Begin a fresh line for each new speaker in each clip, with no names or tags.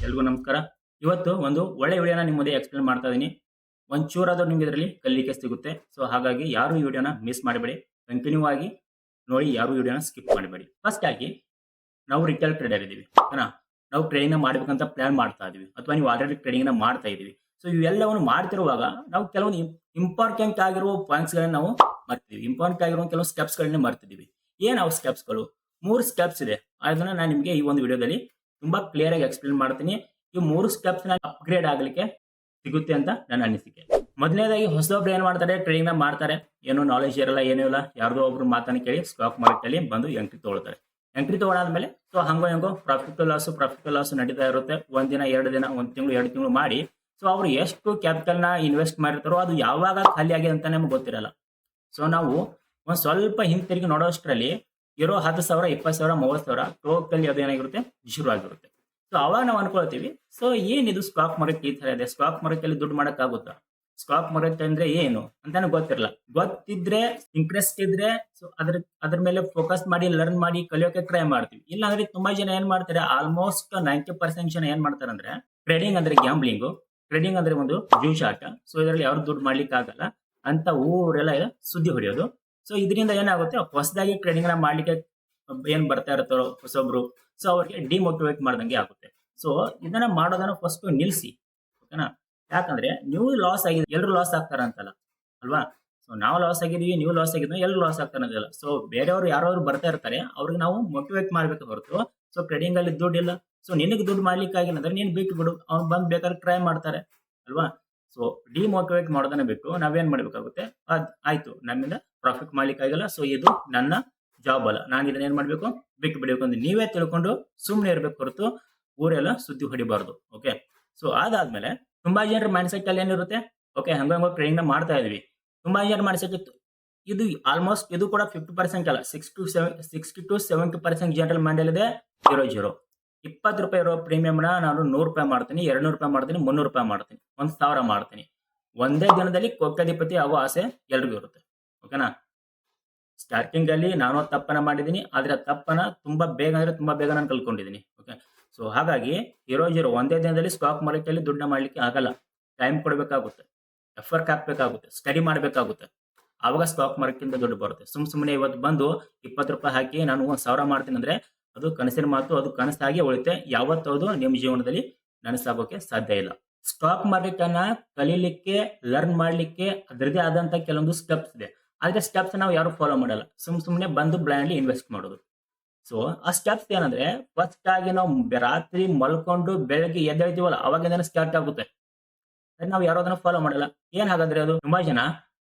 ಎಲ್ರಿಗೂ ನಮಸ್ಕಾರ. ಇವತ್ತು ಒಂದು ಒಳ್ಳೆ ವಿಡಿಯೋನ ನಿಮ್ಮ ಮುಂದೆ ಎಕ್ಸ್‌ಪ್ಲೇನ್ ಮಾಡ್ತಾ ಇದೀನಿ. ಒಂಚೂರಾದ್ರೂ ನಿಮ್ಗೆ ಇದರಲ್ಲಿ ಕಲಿಲಿಕ್ಕೆ ಸಿಗುತ್ತೆ. ಸೊ ಹಾಗಾಗಿ ಯಾರು ಈ ವಿಡಿಯೋನ ಮಿಸ್ ಮಾಡಬೇಡಿ. ಕಂಟಿನ್ಯೂ ಆಗಿ ನೋಡಿ, ಯಾರು ವಿಡಿಯೋನ ಸ್ಕಿಪ್ ಮಾಡಬೇಡಿ. ಫಸ್ಟ್ ಆಗಿ ನಾವು ರಿಟೇಲ್ ಟ್ರೇಡರ್ ಇದೀವಿ. ಓಕೆನಾ? ನಾವು ಟ್ರೇಡಿಂಗ್‌ನ ಮಾಡ್ಬೇಕಂತ ಪ್ಲಾನ್ ಮಾಡ್ತಾ ಇದೀವಿ ಅಥವಾ ನೀವು ಆಲ್ರೆಡಿ ಟ್ರೇಡಿಂಗ್‌ನ ಮಾಡ್ತಾ ಇದೀವಿ. ಸೊ ಇವೆಲ್ಲವನ್ನು ಮಾಡ್ತಿರುವಾಗ ನಾವು ಕೆಲವೊಂದು ಇಂಪಾರ್ಟೆಂಟ್ ಆಗಿರುವ ಪಾಯಿಂಟ್ಸ್‌ಗಳನ್ನ ನಾವು ಮರ್ತಿದೀವಿ. ಇಂಪಾರ್ಟೆಂಟ್ ಆಗಿರುವ ಕೆಲವು ಸ್ಟೆಪ್ಸ್‌ಗಳನ್ನ ಮರ್ತಿದೀವಿ. ಏನು ಅವು ಸ್ಟೆಪ್ಸ್‌ಗಳು? 3 ಸ್ಟೆಪ್ಸ್ ಇದೆ. ಅದನ್ನ ನಾನು ನಿಮಗೆ ಈ ಒಂದು ವಿಡಿಯೋದಲ್ಲಿ ತುಂಬಾ ಕ್ಲಿಯರ್ ಆಗಿ ಎಕ್ಸ್‌ಪ್ಲೇನ್ ಮಾಡ್ತೀನಿ. ಈ 3 ಸ್ಟೆಪ್ಸ್‌ನ ಅಪ್‌ಗ್ರೇಡ್ ಆಗ್ಲಿಕ್ಕೆ ಸಿಗುತ್ತೆ ಅಂತ ನನ್ನ ಅನಿಸಿಕೆ. ಮೊದಲನೇದಾಗಿ ಹೊಸಬ್ರು ಏನ್ ಮಾಡ್ತಾರೆ, ಟ್ರೇಡಿಂಗ್‌ನ ಮಾಡ್ತಾರೆ. ಏನೋ ನಾಲೆಜ್ ಇರಲ್ಲ, ಏನೂ ಇಲ್ಲ. ಯಾರ್ದೋ ಒಬ್ರು ಮಾತನ್ನ ಕೇಳಿ ಸ್ಟಾಕ್ ಮಾರ್ಕೆಟ್ ಅಲ್ಲಿ ಬಂದು ಎಂಟ್ರಿ ತಗೊಳ್ತಾರೆ. ಎಂಟ್ರಿ ತಗೊಳಾದ್ಮೇಲೆ ಸೊ ಹಂಗೋ ಹೆಂಗೋ ಪ್ರಾಫಿಟ್ ಲಾಸ್ ನಡೀತಾ ಇರುತ್ತೆ. ಒಂದ್ ದಿನ, 2 ದಿನ, 1 ತಿಂಗಳು, 2 ತಿಂಗಳು ಮಾಡಿ ಸೊ ಅವ್ರು ಎಷ್ಟು ಕ್ಯಾಪಿಟಲ್‌ನ ಇನ್ವೆಸ್ಟ್ ಮಾಡಿರ್ತಾರೋ ಅದು ಯಾವಾಗ ಖಾಲಿ ಆಗಿದೆ ಅಂತ ನಮ್ಗೆ ಗೊತ್ತಿರಲ್ಲ. ಸೊ ನಾವು ಒಂದ್ ಸ್ವಲ್ಪ ಹಿಂತಿರುಗಿ ನೋಡೋಷ್ಟರಲ್ಲಿ ಇರೋ 10,000, 20,000, 30,000 ಟೋಟಲಿ ಅದು ಏನಾಗಿರುತ್ತೆ, ಶುರು ಆಗಿರುತ್ತೆ. ಸೊ ಅವಾಗ ನಾವು ಅನ್ಕೊಳ್ತೀವಿ, ಸೊ ಏನಿದು ಸ್ಟಾಕ್ ಮಾರ್ಕೆಟ್ ಈ ತರ ಇದೆ, ಸ್ಟಾಕ್ ಮಾರ್ಕೆಟ್ ಅಲ್ಲಿ ದುಡ್ಡು ಮಾಡಕ್ಕಾಗುತ್ತಾ, ಸ್ಟಾಕ್ ಮಾರ್ಕೆಟ್ ಅಂದ್ರೆ ಏನು ಅಂತಾನೆ ಗೊತ್ತಿರಲ್ಲ. ಗೊತ್ತಿದ್ರೆ, ಇಂಟ್ರೆಸ್ಟ್ ಇದ್ರೆ ಸೊ ಅದ್ರ ಮೇಲೆ ಫೋಕಸ್ ಮಾಡಿ ಲರ್ನ್ ಮಾಡಿ ಕಲಿಯೋಕೆ ಟ್ರೈ ಮಾಡ್ತೀವಿ. ಇಲ್ಲ ಅಂದ್ರೆ ತುಂಬಾ ಜನ ಏನ್ ಮಾಡ್ತಾರೆ, ಆಲ್ಮೋಸ್ಟ್ 90% ಜನ ಏನ್ ಮಾಡ್ತಾರೆ ಅಂದ್ರೆ, ಟ್ರೇಡಿಂಗ್ ಅಂದ್ರೆ ಗ್ಯಾಂಬ್ಲಿಂಗು, ಟ್ರೇಡಿಂಗ್ ಅಂದ್ರೆ ಒಂದು ಜೂಜಾಟ. ಸೊ ಇದರಲ್ಲಿ ಯಾರು ದುಡ್ಡು ಮಾಡ್ಲಿಕ್ಕೆ ಆಗಲ್ಲ ಅಂತ ಊರೆಲ್ಲ ಸುದ್ದಿ ಹೊಡೆಯೋದು. ಸೊ ಇದರಿಂದ ಏನಾಗುತ್ತೆ, ಹೊಸದಾಗಿ ಟ್ರೇಡಿಂಗ್ ನ ಮಾಡ್ಲಿಕ್ಕೆ ಏನ್ ಬರ್ತಾ ಇರ್ತಾರೋ ಹೊಸೊಬ್ರು, ಸೊ ಅವ್ರಿಗೆ ಡಿಮೋಟಿವೇಟ್ ಮಾಡ್ದಂಗೆ ಆಗುತ್ತೆ. ಸೊ ಇದನ್ನ ಮಾಡೋದನ್ನ ಫಸ್ಟ್ ನಿಲ್ಸಿ. ಓಕೆನಾ? ಯಾಕಂದ್ರೆ ನೀವು ಲಾಸ್ ಆಗಿದೆ, ಎಲ್ಲರೂ ಲಾಸ್ ಆಗ್ತಾರ ಅಂತಲ್ಲ ಅಲ್ವಾ? ಸೊ ನಾವು ಲಾಸ್ ಆಗಿದೀವಿ, ನೀವು ಲಾಸ್ ಆಗಿದ್ವಿ, ಎಲ್ಲರೂ ಲಾಸ್ ಆಗ್ತಾರ ಅಂತಲ್ಲ. ಸೊ ಬೇರೆಯವರು ಯಾರು ಬರ್ತಾ ಇರ್ತಾರೆ, ಅವ್ರಿಗೆ ನಾವು ಮೋಟಿವೇಟ್ ಮಾಡ್ಬೇಕು ಹೊರತು, ಸೊ ಟ್ರೇಡಿಂಗ್ ಅಲ್ಲಿ ದುಡ್ಡು ಇಲ್ಲ, ಸೊ ನಿನಗೆ ದುಡ್ಡು ಮಾಡ್ಲಿಕ್ಕೆ ಆಗಿಲ್ಲ ಅಂದ್ರೆ ನೀನ್ ಬಿಟ್ಟು ಬಿಡು, ಅವ್ನು ಬಂದ್ ಬೇಕಾದ್ರೆ ಟ್ರೈ ಮಾಡ್ತಾರೆ ಅಲ್ವಾ? ಸೊ ಡಿಮೋಟಿವೇಟ್ ಮಾಡೋದನ್ನ ಬಿಟ್ಟು ನಾವೇನ್ ಮಾಡ್ಬೇಕಾಗುತ್ತೆ, ಆಯ್ತು ನನ್ನಿಂದ ಪ್ರಾಫಿಟ್ ಮಾಡ್ಲಿಕ್ಕೆ ಆಗಿಲ್ಲ, ಸೊ ಇದು ನನ್ನ ಜಾಬ್ ಅಲ್ಲ, ನಾನು ಇದನ್ನ ಏನ್ ಮಾಡ್ಬೇಕು, ಬಿಟ್ಟು ಬಿಡಬೇಕು ಅಂತ ನೀವೇ ತಿಳ್ಕೊಂಡು ಸುಮ್ಮನೆ ಇರ್ಬೇಕು ಹೊರತು ಊರೆಲ್ಲ ಸುದ್ದಿ ಹೊಡಿಬಾರ್ದು. ಓಕೆ? ಸೊ ಅದಾದ್ಮೇಲೆ ತುಂಬಾ ಜನರ ಮೈಂಡ್ ಸೆಟ್ ಅಲ್ಲಿ ಏನಿರುತ್ತೆ, ಓಕೆ ಹಂಗಂಗೋ ಟ್ರೇಡಿಂಗ್ ನ ಮಾಡ್ತಾ ಇದೀವಿ. ತುಂಬಾ ಜನರ ಮೈಂಡ್ ಸೆಟ್ ಇದು ಆಲ್ಮೋಸ್ಟ್ ಇದು ಕೂಡ 50% ಅಲ್ಲ, 60 to 70% ಜನರಲ್ ಮೈಂಡ್ ಅಲ್ಲಿ ಇದೆ ಜೀರೋ. 20 ರೂಪಾಯಿ ಇರೋ ಪ್ರೀಮಿಯಂ ನ ನಾನು 100 ರೂಪಾಯಿ ಮಾಡ್ತೀನಿ, 200 ರೂಪಾಯಿ ಮಾಡ್ತೀನಿ, 300 ರೂಪಾಯಿ ಮಾಡ್ತೀನಿ, 1,000 ಮಾಡ್ತೀನಿ. ಒಂದೇ ದಿನದಲ್ಲಿ ಕೋಟ್ಯಾಧಿಪತಿ ಆಗೋ ಆಸೆ ಎಲ್ರಿಗೂ ಇರುತ್ತೆ. ಓಕೆನಾ? ಸ್ಟಾರ್ಟಿಂಗ್ ಅಲ್ಲಿ ನಾನು ತಪ್ಪನ ಮಾಡಿದೀನಿ, ಆದ್ರೆ ತಪ್ಪನ ತುಂಬಾ ಬೇಗ ಅಂದ್ರೆ ತುಂಬಾ ಬೇಗ ನಾನು ಕಲ್ತ್ಕೊಂಡಿದ್ದೀನಿ. ಓಕೆ? ಸೊ ಹಾಗಾಗಿ ಜೀರೋ ಒಂದೇ ದಿನದಲ್ಲಿ ಸ್ಟಾಕ್ ಮಾರ್ಕೆಟ್ ಅಲ್ಲಿ ದುಡ್ಡ ಮಾಡ್ಲಿಕ್ಕೆ ಆಗಲ್ಲ. ಟೈಮ್ ಕೊಡಬೇಕಾಗುತ್ತೆ, ಎಫರ್ಟ್ ಹಾಕ್ಬೇಕಾಗುತ್ತೆ, ಸ್ಟಡಿ ಮಾಡಬೇಕಾಗುತ್ತೆ. ಆವಾಗ ಸ್ಟಾಕ್ ಮಾರ್ಕೆಟ್ ಇಂದ ದುಡ್ಡು ಬರುತ್ತೆ. ಸುಮ್ಮನೆ ಇವತ್ತು ಬಂದು 20 ರೂಪಾಯಿ ಹಾಕಿ ನಾನು 1,000 ಮಾಡ್ತೀನಿ ಅಂದ್ರೆ ಅದು ಕನಸಿನ ಮಾತು, ಅದು ಕನಸಾಗಿ ಉಳಿತೆ. ಯಾವತ್ತೂ ಅದು ನಿಮ್ಮ ಜೀವನದಲ್ಲಿ ನನಸಾಗೋಕೆ ಸಾಧ್ಯ ಇಲ್ಲ. ಸ್ಟಾಕ್ ಮಾರ್ಕೆಟ್ ಅನ್ನ ಕಲೀಲಿಕ್ಕೆ, ಲರ್ನ್ ಮಾಡ್ಲಿಕ್ಕೆ ಅದರದೇ ಆದಂತ ಕೆಲವೊಂದು ಸ್ಟೆಪ್ಸ್ ಇದೆ. ಆದ್ರೆ ಸ್ಟೆಪ್ಸ್ ನಾವು ಯಾರು ಫಾಲೋ ಮಾಡಲ್ಲ. ಸುಮ್ಮನೆ ಬಂದು ಬ್ಲೈಂಡ್ಲಿ ಇನ್ವೆಸ್ಟ್ ಮಾಡೋದು. ಸೊ ಆ ಸ್ಟೆಪ್ಸ್ ಏನಂದ್ರೆ, ಫಸ್ಟ್ ಆಗಿ ನಾವು ರಾತ್ರಿ ಮಲ್ಕೊಂಡು ಬೆಳಗ್ಗೆ ಎದ್ದೇಳ್ತೀವಲ್ಲ ಅವಾಗಿಂದನೇ ಸ್ಟಾರ್ಟ್ ಆಗುತ್ತೆ. ನಾವು ಯಾರು ಅದನ್ನ ಫಾಲೋ ಮಾಡಲ್ಲ. ಏನ್ ಹಾಗಾದ್ರೆ ಅದು? ತುಂಬಾ ಜನ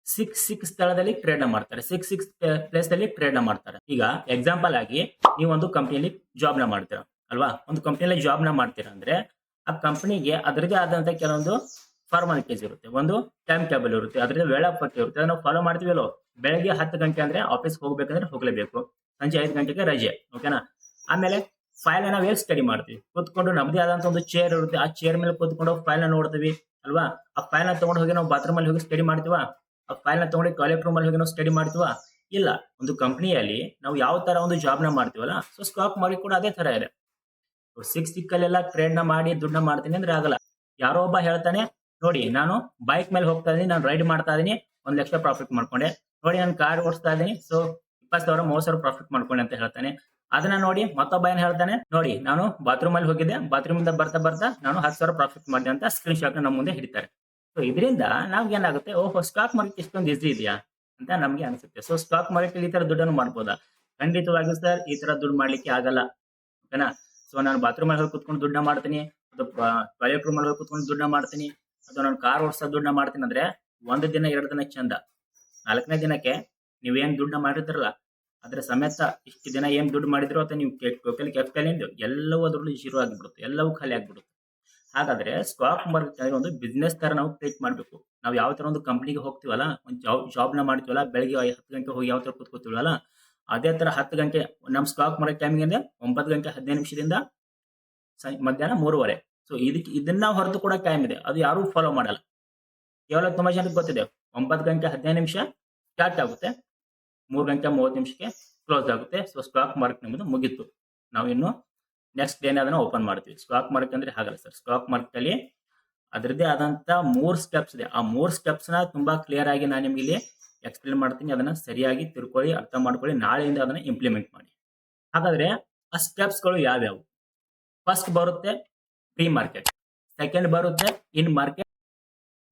ಸಿಕ್ಸ್ ಸ್ಥಳದಲ್ಲಿ ಟ್ರೇಡ್ ನ ಮಾಡ್ತಾರೆ, ಸಿಕ್ಸ್ ಪ್ಲೇಸ್ ಅಲ್ಲಿ ಟ್ರೇಡ್ ನ ಮಾಡ್ತಾರೆ. ಈಗ ಎಕ್ಸಾಂಪಲ್ ಆಗಿ ನೀವು ಒಂದು ಕಂಪನಿಯಲ್ಲಿ ಜಾಬ್ ನ ಮಾಡ್ತೀರಾ ಅಲ್ವಾ? ಒಂದು ಕಂಪನಿಯಲ್ಲಿ ಜಾಬ್ ನ ಮಾಡ್ತೀರಾ ಅಂದ್ರೆ ಆ ಕಂಪನಿಗೆ ಅದರದೇ ಆದಂತ ಕೆಲವೊಂದು ಫಾರ್ಮಾಲಿಟೀಸ್ ಇರುತ್ತೆ, ಒಂದು ಟೈಮ್ ಟೇಬಲ್ ಇರುತ್ತೆ, ಅದರಿಂದ ವೇಳಾಪಟ್ಟಿ ಇರುತ್ತೆ. ಅದನ್ನ ನಾವು ಫಾಲೋ ಮಾಡ್ತೀವಲ್ಲೋ. ಬೆಳಗ್ಗೆ 10 ಗಂಟೆ ಅಂದ್ರೆ ಆಫೀಸ್ ಹೋಗ್ಬೇಕಂದ್ರೆ ಹೋಗ್ಲೇಬೇಕು, ಸಂಜೆ 5 ಗಂಟೆಗೆ ರಜೆ. ಓಕೆನಾ? ಆಮೇಲೆ ಫೈಲ್ ನಾವ್ ಹೇಗೆ ಸ್ಟಡಿ ಮಾಡ್ತೀವಿ, ಕೂತ್ಕೊಂಡು ನಮ್ದೇ ಆದಂತ ಒಂದು ಚೇರ್ ಇರುತ್ತೆ, ಆ ಚೇರ್ ಮೇಲೆ ಕೂತ್ಕೊಂಡು ಫೈಲ್ ನ ನೋಡ್ತೀವಿ ಅಲ್ವಾ? ಆ ಫೈಲ್ ನ ತಗೊಂಡು ಹೋಗಿ ನಾವು ಬಾತ್ರೂಮ್ ಅಲ್ಲಿ ಹೋಗಿ ಸ್ಟಡಿ ಮಾಡ್ತೀವಾ? ಆ ಫೈಲ್ ನ ತಗೊಂಡು ಟಾಯ್ಲೆಟ್ ರೂಮ್ ಅಲ್ಲಿ ಹೋಗಿ ನಾವು ಸ್ಟಡಿ ಮಾಡ್ತೀವಾ? ಇಲ್ಲ. ಒಂದು ಕಂಪನಿಯಲ್ಲಿ ನಾವು ಯಾವ ತರ ಒಂದು ಜಾಬ್ ನ ಮಾಡ್ತೀವಲ್ಲ, ಸೊ ಸ್ಟಾಕ್ ಮಾರ್ಕೆಟ್ ಕೂಡ ಅದೇ ತರ ಇದೆ. ಸಿಕ್ಕಲ್ಲೆಲ್ಲ ಟ್ರೇಡ್ ನ ಮಾಡಿ ದುಡ್ಡನ್ನ ಮಾಡ್ತೀನಿ ಅಂದ್ರೆ ಆಗಲ್ಲ. ಯಾರೋ ಒಬ್ಬ ಹೇಳ್ತಾನೆ, ನೋಡಿ ನಾನು ಬೈಕ್ ಮೇಲೆ ಹೋಗ್ತಾ ಇದೀನಿ, ನಾನು ರೈಡ್ ಮಾಡ್ತಾ ಇದೀನಿ, 1 ಲಕ್ಷ ಪ್ರಾಫಿಟ್ ಮಾಡ್ಕೊಂಡೆ. ನೋಡಿ ನಾನು ಕಾರ್ ಓಡಿಸ್ತಾ ಇದೀನಿ, ಸೊ 20,000, 30,000 ಪ್ರಾಫಿಟ್ ಮಾಡ್ಕೊಂಡೆ ಅಂತ ಹೇಳ್ತಾನೆ. ಅದನ್ನ ನೋಡಿ ಮತ್ತೊಬ್ಬ ಏನ್ ಹೇಳ್ತಾನೆ, ನೋಡಿ ನಾನು ಬಾತ್ರೂಮ್ ಅಲ್ಲಿ ಹೋಗಿದ್ದೆ, ಬಾತ್ರೂಮ್ ಇಂದ ಬರ್ತಾ ನಾನು 10,000 ಪ್ರಾಫಿಟ್ ಮಾಡಿದೆ ಅಂತ ಸ್ಕ್ರೀನ್ ಶಾಟ್ ನಮ್ಮ ಮುಂದೆ ಹಿಡಿತಾರೆ. ಸೊ ಇದರಿಂದ ನಮ್ಗೆ ಏನಾಗುತ್ತೆ, ಓಹೋ ಸ್ಟಾಕ್ ಮಾರ್ಕೆಟ್ ಇಷ್ಟೊಂದು ಈಸಿ ಇದೆಯಾ ಅಂತ ನಮ್ಗೆ ಅನ್ಸುತ್ತೆ. ಸೊ ಸ್ಟಾಕ್ ಮಾರ್ಕೆಟ್ ಈ ತರ ದುಡ್ಡನ್ನು ಮಾಡ್ಬೋದಾ? ಖಂಡಿತವಾಗಿ ಸರ್, ಈ ತರ ದುಡ್ಡು ಮಾಡ್ಲಿಕ್ಕೆ ಆಗಲ್ಲ. ಓಕೆನಾ? ಸೊ ನಾನು ಬಾತ್ರೂಮ್ ಅಲ್ಲಿ ಹೋಗಿ ಕುತ್ಕೊಂಡು ದುಡ್ಡನ್ನ ಮಾಡ್ತೀನಿ, ಅಥವಾ ಟಾಯ್ಲೆಟ್ ರೂಮ್ ಅಲ್ಲಿ ಹೋಗಿ ಕುತ್ಕೊಂಡು ದುಡ್ಡನ್ನ ಮಾಡ್ತೀನಿ, ಅಥವಾ ನಾನು ಕಾರ್ ಓಡಿಸೋ ದುಡ್ಡನ್ನ ಮಾಡ್ತೀನಿ ಅಂದ್ರೆ 1 ದಿನ 2 ದಿನ ಚಂದ. 4ನೇ ದಿನಕ್ಕೆ ನೀವೇನ್ ದುಡ್ಡನ್ನ ಮಾಡಿದ್ರಲ್ಲ ಅದ್ರ ಸಮೇತ ಇಷ್ಟು ದಿನ ಏನ್ ದುಡ್ಡು ಮಾಡಿದ್ರು ಅಥವಾ ನೀವು ಟೋಟಲ್ ಕ್ಯಾಪಿಟಲ್ ಏನು ಎಲ್ಲವೂ ಅದ್ರಲ್ಲಿ ಜೀರೋ ಆಗಿಬಿಡುತ್ತೆ, ಎಲ್ಲವೂ ಖಾಲಿ ಆಗ್ಬಿಡುತ್ತೆ. ಹಾಗಾದ್ರೆ ಸ್ಟಾಕ್ ಮಾರ್ಕೆಟ್ ಒಂದು ಬಿಸ್ನೆಸ್ ತರ ನಾವು ಟ್ರೀಟ್ ಮಾಡ್ಬೇಕು. ನಾವು ಯಾವ ತರ ಒಂದು ಕಂಪ್ನಿಗೆ ಹೋಗ್ತೀವಲ್ಲ, ಒಂದು ಜಾಬ್ ನ ಮಾಡ್ತೀವಲ್ಲ, ಬೆಳಗ್ಗೆ 10 ಗಂಟೆ ಹೋಗಿ ಯಾವ ತರ ಕೂತ್ಕೋತೀವಲ್ಲ, ಅದೇ ತರ 10 ಗಂಟೆ ನಮ್ ಸ್ಟಾಕ್ ಮಾರ್ಕೆಟ್ ಟೈಮಿಂಗ್ ಅಂದ್ರೆ 9 ಗಂಟೆ 15 ನಿಮಿಷದಿಂದ ಮಧ್ಯಾಹ್ನ 3:30. ಸೊ ಇದನ್ನ ಹೊರತು ಕೂಡ ಟೈಮ್ ಇದೆ, ಅದು ಯಾರು ಫಾಲೋ ಮಾಡಲ್ಲ. ಕೇವಲ ತುಂಬಾ ಜನಕ್ಕೆ ಗೊತ್ತಿದೆ, 9 ಗಂಟೆ 15 ನಿಮಿಷ ಸ್ಟಾರ್ಟ್ ಆಗುತ್ತೆ, 3 ಗಂಟೆ 30 ನಿಮಿಷಕ್ಕೆ ಕ್ಲೋಸ್ ಆಗುತ್ತೆ. ಸೊ ಸ್ಟಾಕ್ ಮಾರ್ಕೆಟ್ ನಮ್ಮದು ಮುಗೀತು, ನಾವು ಇನ್ನು ನೆಕ್ಸ್ಟ್ ಡೇನೇ ಅದನ್ನ ಓಪನ್ ಮಾಡ್ತೀವಿ. ಸ್ಟಾಕ್ ಮಾರ್ಕೆಟ್ ಅಂದ್ರೆ ಹಾಗಲ್ಲ ಸರ್. ಸ್ಟಾಕ್ ಮಾರ್ಕೆಟ್ ಅಲ್ಲಿ ಅದರದ್ದೇ ಆದಂತ 3 ಸ್ಟೆಪ್ಸ್ ಇದೆ. ಆ 3 ಸ್ಟೆಪ್ಸ್ ನ ತುಂಬಾ ಕ್ಲಿಯರ್ ಆಗಿ ನಾನು ನಿಮಗೆ ಇಲ್ಲಿ ಎಕ್ಸ್ಪ್ಲೇನ್ ಮಾಡ್ತೀನಿ. ಅದನ್ನ ಸರಿಯಾಗಿ ತಿಳ್ಕೊಳ್ಳಿ, ಅರ್ಥ ಮಾಡ್ಕೊಳ್ಳಿ, ನಾಳೆಯಿಂದ ಅದನ್ನ ಇಂಪ್ಲಿಮೆಂಟ್ ಮಾಡಿ. ಹಾಗಾದ್ರೆ ಆ ಸ್ಟೆಪ್ಸ್ ಗಳು ಯಾವ್ಯಾವು? ಫಸ್ಟ್ ಬರುತ್ತೆ ಪ್ರೀ ಮಾರ್ಕೆಟ್, ಸೆಕೆಂಡ್ ಬರುತ್ತೆ ಇನ್ ಮಾರ್ಕೆಟ್,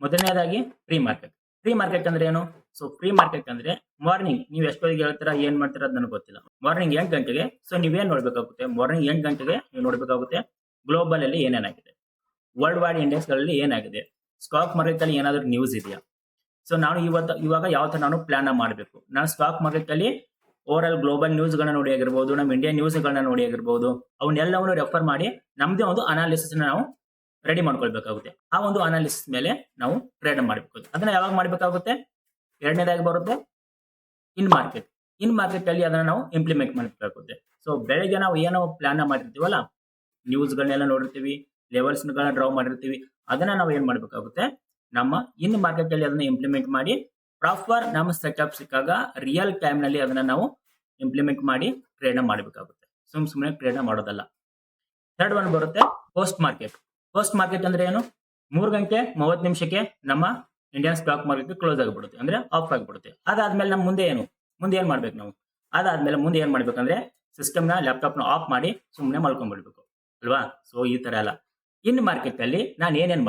ಮೊದಲನೇದಾಗಿ ಪ್ರೀ ಮಾರ್ಕೆಟ್. ಪ್ರೀ ಮಾರ್ಕೆಟ್ ಅಂದ್ರೆ ಏನು? ಸೊ ಪ್ರೀ ಮಾರ್ಕೆಟ್ ಅಂದ್ರೆ ಮಾರ್ನಿಂಗ್ ನೀವು ಎಷ್ಟೊತ್ತಿಗೆ ಹೇಳ್ತೀರಾ, ಏನ್ ಮಾಡ್ತೀರಾ ಅದು ನನಗೆ ಗೊತ್ತಿಲ್ಲ. ಮಾರ್ನಿಂಗ್ 8 ಗಂಟೆಗೆ ಸೊ ನೀವೇನ್ ನೋಡ್ಬೇಕಾಗುತ್ತೆ? ಮಾರ್ನಿಂಗ್ 8 ಗಂಟೆಗೆ ನೀವು ನೋಡ್ಬೇಕಾಗುತ್ತೆ ಗ್ಲೋಬಲ್ ಅಲ್ಲಿ ಏನೇನಾಗಿದೆ, ವರ್ಲ್ಡ್ ವೈಡ್ ಇಂಡೆಕ್ಸ್ ಗಳಲ್ಲಿ ಏನಾಗಿದೆ, ಸ್ಟಾಕ್ ಮಾರ್ಕೆಟ್ ಅಲ್ಲಿ ಏನಾದ್ರು ನ್ಯೂಸ್ ಇದೆಯಾ. ಸೊ ನಾನು ಇವಾಗ ಯಾವ ತರ ನಾನು ಪ್ಲಾನ್ ಮಾಡಬೇಕು. ನಾನು ಸ್ಟಾಕ್ ಮಾರ್ಕೆಟ್ ಅಲ್ಲಿ ಓವರ್ ಆಲ್ ಗ್ಲೋಬಲ್ ನ್ಯೂಸ್ ಗಳನ್ನ ನೋಡಿ ಆಗಿರ್ಬೋದು, ನಮ್ಮ ಇಂಡಿಯನ್ ನ್ಯೂಸ್ ಗಳನ್ನ ನೋಡಿ ಆಗಿರ್ಬೋದು, ಅವನ್ನೆಲ್ಲವನ್ನು ರೆಫರ್ ಮಾಡಿ ನಮ್ದೇ ಒಂದು ಅನಾಲಿಸಿಸ್ ನಾವು ರೆಡಿ ಮಾಡ್ಕೊಳ್ಬೇಕಾಗುತ್ತೆ. ಆ ಒಂದು ಅನಾಲಿಸಿಸ್ ಮೇಲೆ ನಾವು ಟ್ರೇಡ್ ಮಾಡಬೇಕು. ಅದನ್ನ ಯಾವಾಗ ಮಾಡ್ಬೇಕಾಗುತ್ತೆ? ಎರಡನೇದಾಗಿ ಬರುತ್ತೆ ಇನ್ ಮಾರ್ಕೆಟ್. ಇನ್ ಮಾರ್ಕೆಟ್ ಅಲ್ಲಿ ಅದನ್ನ ನಾವು ಇಂಪ್ಲಿಮೆಂಟ್ ಮಾಡಬೇಕಾಗುತ್ತೆ. ಸೊ ಬೆಳಗ್ಗೆ ನಾವು ಏನೋ ಪ್ಲಾನ್ ಮಾಡಿರ್ತೀವಲ್ಲ, ನ್ಯೂಸ್ ಗಳನ್ನೆಲ್ಲ ನೋಡಿರ್ತೀವಿ, ಲೆವೆಲ್ಸ್ ಗಳನ್ನ ಡ್ರಾ ಮಾಡಿರ್ತೀವಿ, ಅದನ್ನ ನಾವು ಏನ್ ಮಾಡ್ಬೇಕಾಗುತ್ತೆ? ನಮ್ಮ ಇನ್ ಮಾರ್ಕೆಟ್ ಅಲ್ಲಿ ಅದನ್ನ ಇಂಪ್ಲಿಮೆಂಟ್ ಮಾಡಿ ಪ್ರಾಪರ್ ನಮ್ಮ ಸೆಟಪ್ ಸಿಕ್ಕಾಗ ರಿಯಲ್ ಟೈಮ್ ನಲ್ಲಿ ಅದನ್ನ ನಾವು ಇಂಪ್ಲಿಮೆಂಟ್ ಮಾಡಿ ಟ್ರೇಡ್ ಮಾಡಬೇಕಾಗುತ್ತೆ. ಸುಮ್ಮನೆ ಟ್ರೇಡ್ ಮಾಡೋದಲ್ಲ. ಥರ್ಡ್ ಒನ್ ಬರುತ್ತೆ ಪೋಸ್ಟ್ ಮಾರ್ಕೆಟ್. ಪೋಸ್ಟ್ ಮಾರ್ಕೆಟ್ ಅಂದ್ರೆ ಏನು? 3 ಗಂಟೆ 30 ನಿಮಿಷಕ್ಕೆ ನಮ್ಮ ಇಂಡಿಯನ್ ಸ್ಟಾಕ್ ಮಾರ್ಕೆಟ್ ಕ್ಲೋಸ್ ಆಗಿಬಿಡುತ್ತೆ, ಅಂದ್ರೆ ಆಫ್ ಆಗಿಬಿಡುತ್ತೆ. ಅದಾದ್ಮೇಲೆ ನಮ್ಮ ಮುಂದೆ ಏನ್ ಮಾಡ್ಬೇಕು ನಾವು? ಅದಾದ್ಮೇಲೆ ಮುಂದೆ ಏನ್ ಮಾಡ್ಬೇಕಂದ್ರೆ ಸಿಸ್ಟಮ್ ನ ಲ್ಯಾಪ್ಟಾಪ್ ನ ಆಫ್ ಮಾಡಿ ಸುಮ್ಮನೆ ಮಲ್ಕೊಂಡ್ಬಿಡ್ಬೇಕು ಅಲ್ವಾ? ಸೊ ಈ ತರ ಎಲ್ಲ. ಇನ್ ಮಾರ್ಕೆಟ್ ಅಲ್ಲಿ ನಾನು ಏನೇನ್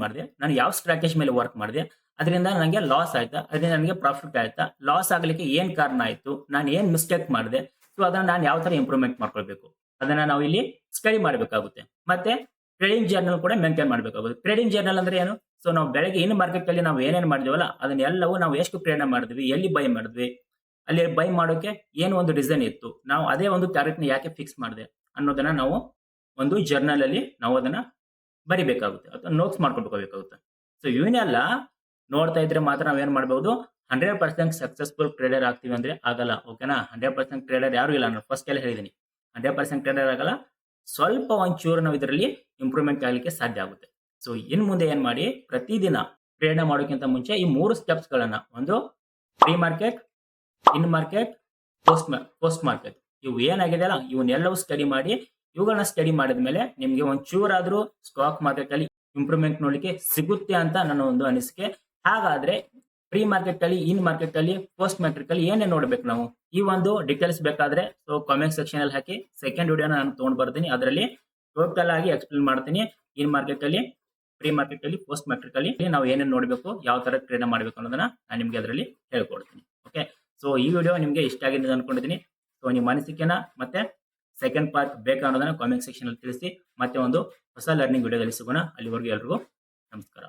ಮಾಡಿದೆ? ನಾನು ಯಾವ ಸ್ಟ್ರಾಟಜಿ ಮೇಲೆ ವರ್ಕ್ ಮಾಡಿದೆ, ಅದರಿಂದ ನನಗೆ ಲಾಸ್ ಆಯ್ತಾ, ಅದರಿಂದ ನನಗೆ ಪ್ರಾಫಿಟ್ ಆಯ್ತಾ, ಲಾಸ್ ಆಗ್ಲಿಕ್ಕೆ ಏನ್ ಕಾರಣ ಆಯ್ತು, ನಾನು ಏನ್ ಮಿಸ್ಟೇಕ್ ಮಾಡಿದೆ, ಸೊ ಅದನ್ನ ನಾನು ಯಾವ ತರ ಇಂಪ್ರೂವ್ಮೆಂಟ್ ಮಾಡ್ಕೊಳ್ಬೇಕು, ಅದನ್ನ ನಾವು ಇಲ್ಲಿ ಸ್ಟಡಿ ಮಾಡಬೇಕಾಗುತ್ತೆ. ಮತ್ತೆ ಟ್ರೇಡಿಂಗ್ ಜರ್ನಲ್ ಕೂಡ ಮೇಂಟೈನ್ ಮಾಡಬೇಕಾಗುತ್ತೆ. ಟ್ರೇಡಿಂಗ್ ಜರ್ನಲ್ ಅಂದ್ರೆ ಏನು? ಸೊ ನಾವು ಬೆಳಗ್ಗೆ ಇನ್ ಮಾರ್ಕೆಟ್ ಅಲ್ಲಿ ನಾವು ಏನೇನ್ ಮಾಡಿದ್ವಲ್ಲ ಅದನ್ನೆಲ್ಲವೂ ನಾವು ಎಷ್ಟು ಟ್ರೇಡ್ ಮಾಡಿದ್ವಿ, ಎಲ್ಲಿ ಬೈ ಮಾಡಿದ್ವಿ, ಅಲ್ಲಿ ಬೈ ಮಾಡೋಕೆ ಏನು ಒಂದು ಡಿಸೈನ್ ಇತ್ತು, ನಾವು ಅದೇ ಒಂದು ಟಾರ್ಗೆಟ್ ನ ಯಾಕೆ ಫಿಕ್ಸ್ ಮಾಡಿದೆ ಅನ್ನೋದನ್ನ ನಾವು ಒಂದು ಜರ್ನಲ್ ಅಲ್ಲಿ ನಾವು ಅದನ್ನ ಬರಿಬೇಕಾಗುತ್ತೆ ಅಥವಾ ನೋಟ್ಸ್ ಮಾಡ್ಕೊಂಡ್ಬೇಕಾಗುತ್ತೆ. ಸೊ ಇವನ್ನೆಲ್ಲ ನೋಡ್ತಾ ಇದ್ರೆ ಮಾತ್ರ ನಾವೇನ್ ಮಾಡಬಹುದು, 100% ಸಕ್ಸಸ್ಫುಲ್ ಟ್ರೇಡರ್ ಆಗ್ತೀವಿ ಅಂದ್ರೆ ಆಗಲ್ಲ. ಓಕೆನಾ? 100% ಟ್ರೇಡರ್ ಯಾರು ಇಲ್ಲ. ನಾನು ಫಸ್ಟ್ ಎಲ್ಲ ಹೇಳಿದೀನಿ 100% ಟ್ರೇಡರ್ ಆಗಲ್ಲ. ಸ್ವಲ್ಪ ಒಂಚೂರು ನಾವು ಇದರಲ್ಲಿ ಇಂಪ್ರೂವ್ಮೆಂಟ್ ಆಗ್ಲಿಕ್ಕೆ ಸಾಧ್ಯ ಆಗುತ್ತೆ. ಸೊ ಇನ್ ಮುಂದೆ ಏನ್ ಮಾಡಿ, ಪ್ರತಿದಿನ ಟ್ರೇಡ್ ಮಾಡೋಕ್ಕಿಂತ ಮುಂಚೆ ಈ 3 ಸ್ಟೆಪ್ಸ್ ಗಳನ್ನ, ಒಂದು pre market, in market, post market, ಇವು ಏನಾಗಿದೆ ಅಲ್ಲ ಇವನ್ನೆಲ್ಲವೂ ಸ್ಟಡಿ ಮಾಡಿ, ಇವುಗಳನ್ನ ಸ್ಟಡಿ ಮಾಡಿದ್ಮೇಲೆ ನಿಮ್ಗೆ ಒಂಚೂರಾದ್ರೂ ಸ್ಟಾಕ್ ಮಾರ್ಕೆಟ್ ಅಲ್ಲಿ ಇಂಪ್ರೂವ್ಮೆಂಟ್ ನೋಡ್ಲಿಕ್ಕೆ ಸಿಗುತ್ತೆ ಅಂತ ನನ್ನ ಒಂದು ಅನಿಸಿಕೆ. ಹಾಗಾದ್ರೆ ಪ್ರೀ ಮಾರ್ಕೆಟ್ ಅಲ್ಲಿ, ಇನ್ ಮಾರ್ಕೆಟ್ ಅಲ್ಲಿ, ಪೋಸ್ಟ್ ಮಾರ್ಕೆಟ್ ಅಲ್ಲಿ ಏನೇನ್ ನೋಡ್ಬೇಕು ನಾವು, ಈ ಒಂದು ಡೀಟೇಲ್ಸ್ ಬೇಕಾದ್ರೆ ಸೊ ಕಾಮೆಂಟ್ ಸೆಕ್ಷನ್ ಅಲ್ಲಿ ಹಾಕಿ. ಸೆಕೆಂಡ್ ವಿಡಿಯೋನ ನಾನು ತಗೊಂಡ್ ಬರ್ತೀನಿ, ಅದರಲ್ಲಿ ಟೋಟಲ್ ಆಗಿ ಎಕ್ಸ್ಪ್ಲೇನ್ ಮಾಡ್ತೀನಿ. ಇನ್ ಮಾರ್ಕೆಟ್ ಅಲ್ಲಿ, ಪ್ರೀ ಮಾರ್ಕೆಟ್ ಅಲ್ಲಿ, ಪೋಸ್ಟ್ ಮಾರ್ಕೆಟ್ ಅಲ್ಲಿ ನಾವು ಏನೇನ್ ನೋಡ್ಬೇಕು, ಯಾವ ತರ ಟ್ರೇಡ್ ಮಾಡಬೇಕು ಅನ್ನೋದನ್ನ ನಾನು ನಿಮ್ಗೆ ಅದರಲ್ಲಿ ಹೇಳ್ಕೊಡ್ತೀನಿ. ಓಕೆ, ಸೊ ಈ ವಿಡಿಯೋ ನಿಮ್ಗೆ ಇಷ್ಟ ಆಗಿದೆ ಅನ್ಕೊಂಡಿದ್ದೀನಿ. ಸೊ ನಿಮ್ಮ ಅನಿಸಿಕೆನ ಮತ್ತೆ ಸೆಕೆಂಡ್ ಪಾರ್ಟ್ ಬೇಕಾ ಅನ್ನೋದನ್ನ ಕಾಮೆಂಟ್ ಸೆಕ್ಷನ್ ಅಲ್ಲಿ ತಿಳಿಸಿ. ಮತ್ತೆ ಒಂದು ಹೊಸ ಲರ್ನಿಂಗ್ ವಿಡಿಯೋದಲ್ಲಿ ಸಿಗೋಣ. ಅಲ್ಲಿವರೆಗೂ ಎಲ್ರಿಗೂ ನಮಸ್ಕಾರ.